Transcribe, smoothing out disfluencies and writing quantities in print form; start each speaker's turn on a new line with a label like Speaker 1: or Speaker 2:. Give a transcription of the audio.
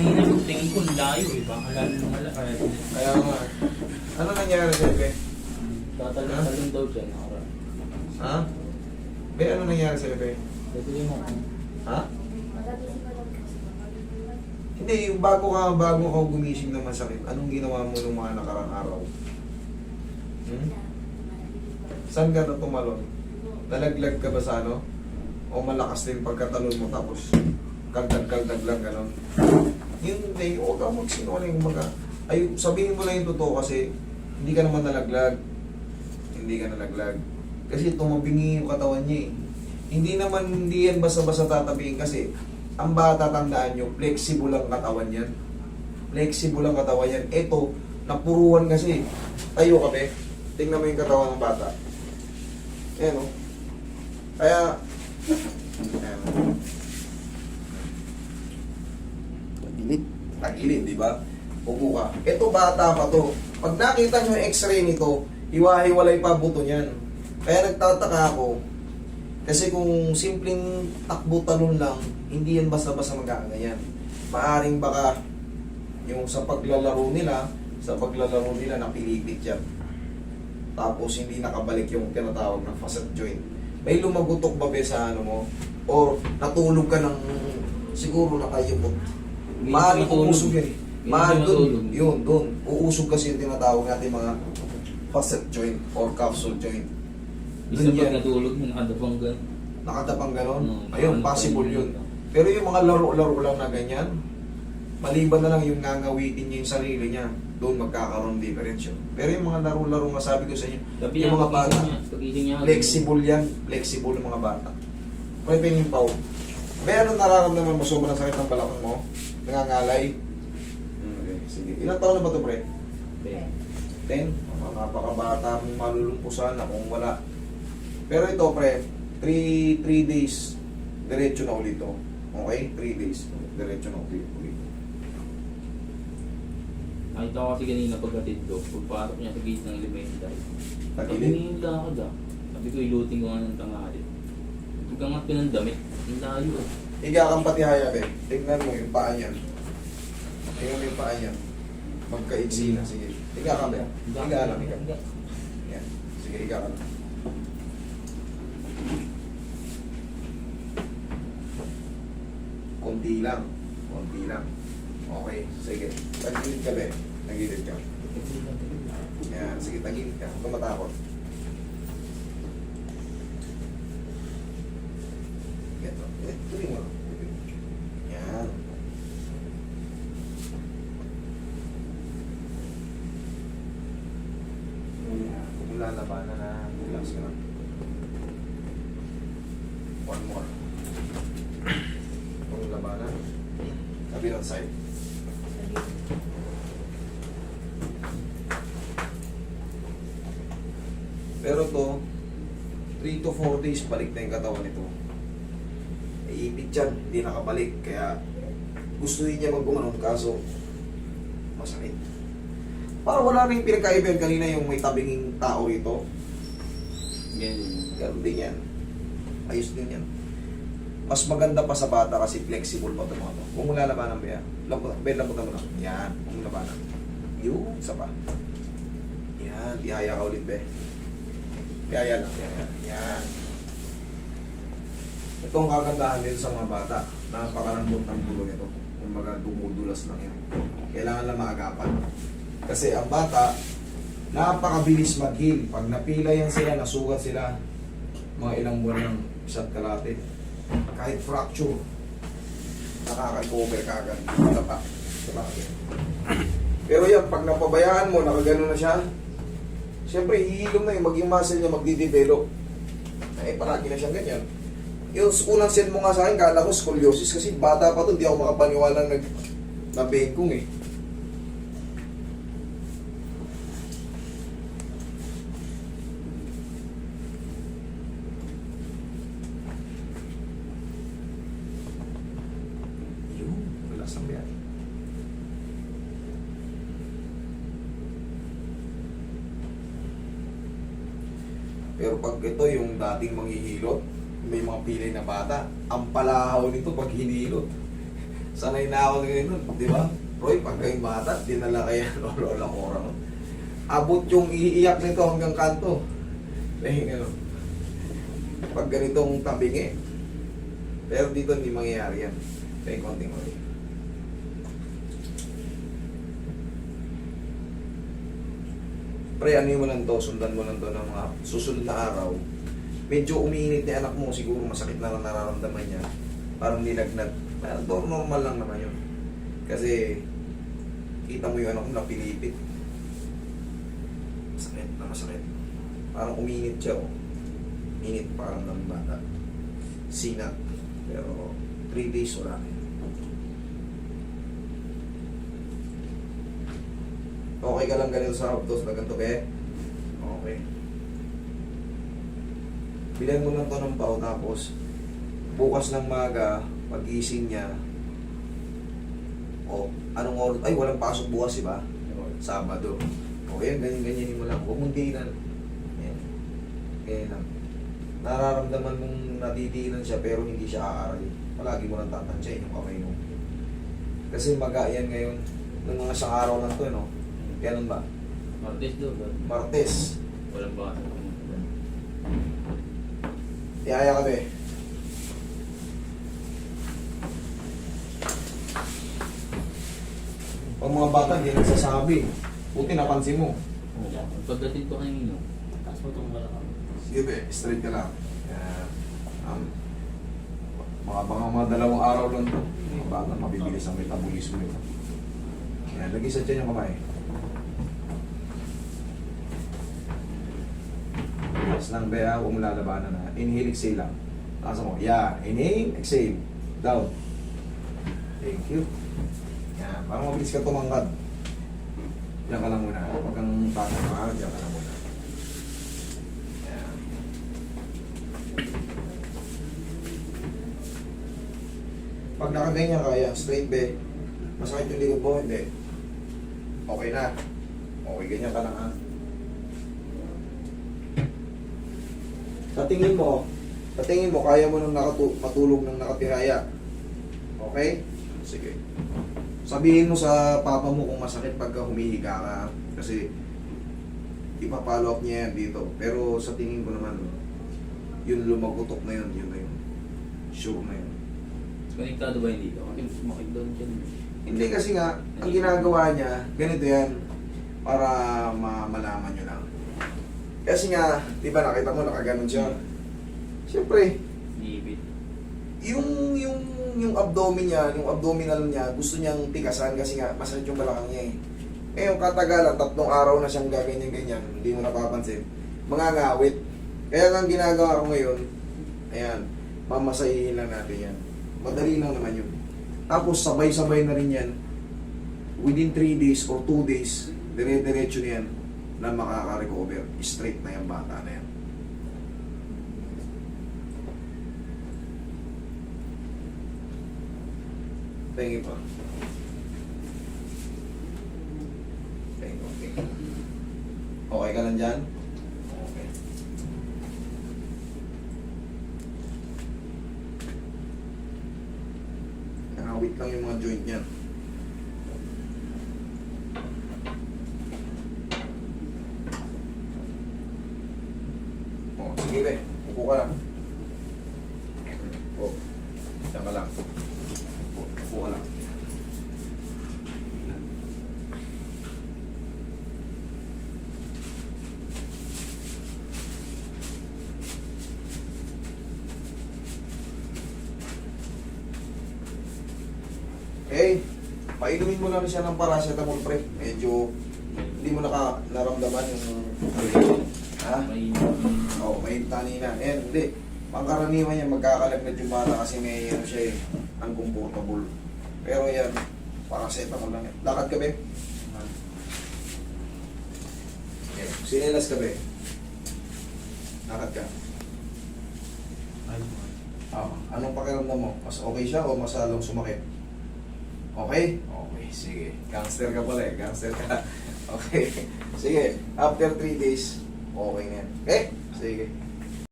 Speaker 1: kanina tingin ko layo eh. Baka lalo lumalaki.
Speaker 2: Kaya nga. Ano nangyari sa Epe?
Speaker 1: Tatalon daw dyan.
Speaker 2: Ha? Be, ano nangyari sa Epe?
Speaker 1: Ito yung mga.
Speaker 2: Ha? Hindi, yung bago ka gumising na masakit, anong ginawa mo nung mga nakarang araw? Hmm? Saan ka na tumalon? Nalaglag ka ba sa ano? O malakas din pagkatalon mo tapos kaldag lang gano'n? Yun hindi, huwag kang magsinungaling mga. Ay, sabihin mo lang yung totoo kasi hindi ka naman nalaglag. Hindi ka nalaglag. Kasi tumabingi yung katawan niya eh. Hindi yan basta-basta tatabihin kasi ang bata, tandaan nyo, flexible ang katawan yan. Flexible ang katawan yan. Ito, napuruan kasi. Tayo ka, be. Tingnan mo yung katawan ng bata. Ayan, o. Kaya, ayan. Tagilid, di ba? Upo ka. Ito, bata pa to. Pag nakita nyo yung x-ray nito, hiwa-hiwalay pa buto niyan. Kaya nagtataka ako, kasi kung simpleng takbo talon lang, hindi yan basta-basta magkakangayan. Maaring baka yung sa paglalaro nila napilipit yan. Tapos hindi nakabalik yung tinatawag na facet joint. May lumagutok ba be sa ano mo? Or natulog ka ng siguro nakayupot. Maaring uusog yan eh. Doon. Uusog kasi yung tinatawag natin mga facet joint or capsule joint.
Speaker 1: Isa pag natulog mo, nakadapang gano'n.
Speaker 2: Nakatapang gano'n? Ayun, possible yun. Pero yung mga laro-laro lang na ganyan, maliban na lang yung nangawitin niya yung sarili niya, doon magkakaroon difference yun. Pero yung mga laro-laro nga sabi ko sa inyo, yung mga bata, flexible yan, flexible yung mga bata. Pwede yung pao. May anong nararamdaman mo, sobrang sakit ng balakang mo? Nangangalay? Okay, sige. Ilang taon na ba ito, pre? 10? Napakabata mong malulumpusan na kung wala. Pero ito, pre, 3 days, diretso na ulit to. Okay? 3 days, diretso na ulit.
Speaker 1: Nakita ko kasi kanina pagkatid ko, pagparap niya sa gate ng elemental. Sabi
Speaker 2: Tagilid?
Speaker 1: niya yung lakad ah. Sabi ko, ilutin ko nga ng tanghali. Pagkangat ko ng damit, ang layo ah.
Speaker 2: Higa kang patihaya, be. Tignan mo yung paa niyan. Tignan mo yung paa niyan. Magkaigsi na, sige. Higa ka, be. Higa lang, higa. Yan. Sige, higa ka lang. Konti lang. Konti lang. Okay, sige. Tagilid ka, be. Tagilid ka. Yan, sige, tagilid ka. Huwag kang matakot. Ganito. Tuloy mo. Yan. Kung lalabanan na, relax ka lang. One more. Kung labanan, kabilang side. Pero to, 3 to 4 days balik na yung katawan nito. Iipit yan, hindi nakabalik. Kaya gusto niya mag-gumanon kaso masakit. Parang wala rin pinagkaiba kanina yung may tabinging tao rito.
Speaker 1: Ganyan.
Speaker 2: Ganun din yan. Ayos din yan. Mas maganda pa sa bata kasi flexible pa ito mga to. Kung lalabanan mo yan, lambot mo lang. Yan, kung labanan. Yung, isa pa. Yan, ihaya ka ulit, be. Ihaya lang, yan. Yan. Ito ang kagandahan din sa mga bata. Napakalambot ng dulo nito. Kung mga dumudulas lang yan. Kailangan lang maagapan. Kasi ang bata, napakabilis mag-heal. Pag napila yan sila, nasugat sila, mga ilang buwan ng isa't kalate. Kahit fracture, nakaka-cover ka agad. Tapa. Pero yan, pag napabayaan mo, nakagano na siya, siyempre, hihilom na yung maging muscle niya, magdidevelop. Eh, paragi na siyang ganyan. Yung unang send mo nga sa akin, kala ko scoliosis kasi bata pa to, di ako makapaniwala na bengkong eh. Yun, relax ang biyan. Pero pag ito yung dating manghihilot, may mga pilay na bata, ang palahaw nito pag hinilot. Sanay na ako ngayon, di ba? Roy, pagka yung bata, dinala kaya lola ko no? Abot yung iiyak nito hanggang kanto. Eh, ano, pag ganitong tabingi. Pero dito hindi mangyayari yan. Kaya konting ulit. Pre, ano mo lang to, sundan mo lang to ng mga susunod na araw. Medyo umiinit ni anak mo, siguro masakit na lang nararamdaman niya. Parang nilagnat. Pero normal lang naman yun. Kasi, kita mo yung anak mo napilipit. Masakit na masakit. Parang umiinit siya, oh. Init parang ng bata. Sinat. Pero, 3 days wala na yun. Okay ka lang ganito sa outdoors na ganito, be? Okay. Bilan mo lang to ng pao, tapos bukas ng maga, pag-gising niya, o anong oras, ay walang pasok bukas, diba? Sabado. O yan, ganyan-ganyanin mo lang. Huwag mong diinan. Yan. Ganyan lang. Nararamdaman mong nadidiinan siya pero hindi siya aaral. Palagi mo lang tatansyahin yung kamay mo. Kasi maga yan ngayon. Ng mga isang araw lang to, no? Ganun ba?
Speaker 1: Martes daw ba?
Speaker 2: Martes.
Speaker 1: Walang baka.
Speaker 2: Tiyaya kami. Pag mga bata, hindi nagsasabi. Buti napansin mo.
Speaker 1: Pagdating ko kanino,
Speaker 3: Taas mo itong balakang.
Speaker 2: Sige be, straight ka lang. Yan. Mga dalawang araw lang to. Mga bata, mabibilis ang metabolismo ito. Yan, lagi sa tiyan yung kamay. Relax lang be ha, huwag mo lalabanan ha. Inhale, exhale lang. Taas mo. Yan, inhale, exhale. Down. Thank you. Yan, parang mabilis ka tumangkad. Diyan ka lang muna. Huwag kang takot, diyan ka lang muna. Yan. Pag nakaganyan kaya, straight be, masakit yung likod mo, hindi. Okay na. Okay, ganyan ka lang ha. Sa tingin mo, kaya mo nang matulog ng nakatihaya. Okay? Sige. Sabihin mo sa papa mo kung masakit pagka humihiga ka. Kasi, ipapollow up niya yan dito. Pero sa tingin ko naman, yun lumagutok na yun, yun na yun. Sure na yun.
Speaker 1: konektado ba hindi dito? Kasi sumakit doon dyan.
Speaker 2: Hindi kasi nga, ang ginagawa niya, ganito yan, para malaman nyo lang. Kasi nga, di ba nakita mo, nakaganon siya. Siyempre,
Speaker 1: Ibit.
Speaker 2: yung abdomen niya, yung abdominal niya, gusto niyang tikasan kasi nga, masakit yung balakang niya eh. Eh, yung katagalan, 3 araw na siyang gaganyan-ganyan, hindi mo napapansin. Mga ngawit. Kaya ang ginagawa ko ngayon, ayan, mamasahihin lang natin yan. Madali lang naman yun. Tapos, sabay-sabay na rin yan. Within 3 days or 2 days, dire-diretso na yan na makaka-recover. Straight na yung bata na yan. Tingin pa. Tingin pa, tingin. Okay ka lang dyan? Okay. Nakawit lang yung mga joint niyan. Oh, sige be. Upo ka lang. Oh. Diyan ka lang. Upo ka lang. Okay. Painumin mo lang siya ng paracetamol pre. Medyo hindi mo naramdaman yung ha?
Speaker 1: May
Speaker 2: Oh, may tanina. Ayan, hindi. Pangkaraniwan yan, magkakalagnat yung bata kasi may ano siya eh, uncomfortable. Pero yan, paracetamol lang yan. Lakad ka, be? Okay. Sinilas ka, be? Lakad ka. Oh, anong pakiramdam mo? Mas okay siya o mas lalong sumakit? Okay? Okay, sige. Gangster ka pala eh. Gangster ka. Okay. Sige. After 3 days, okay na yan. Okay? Sige.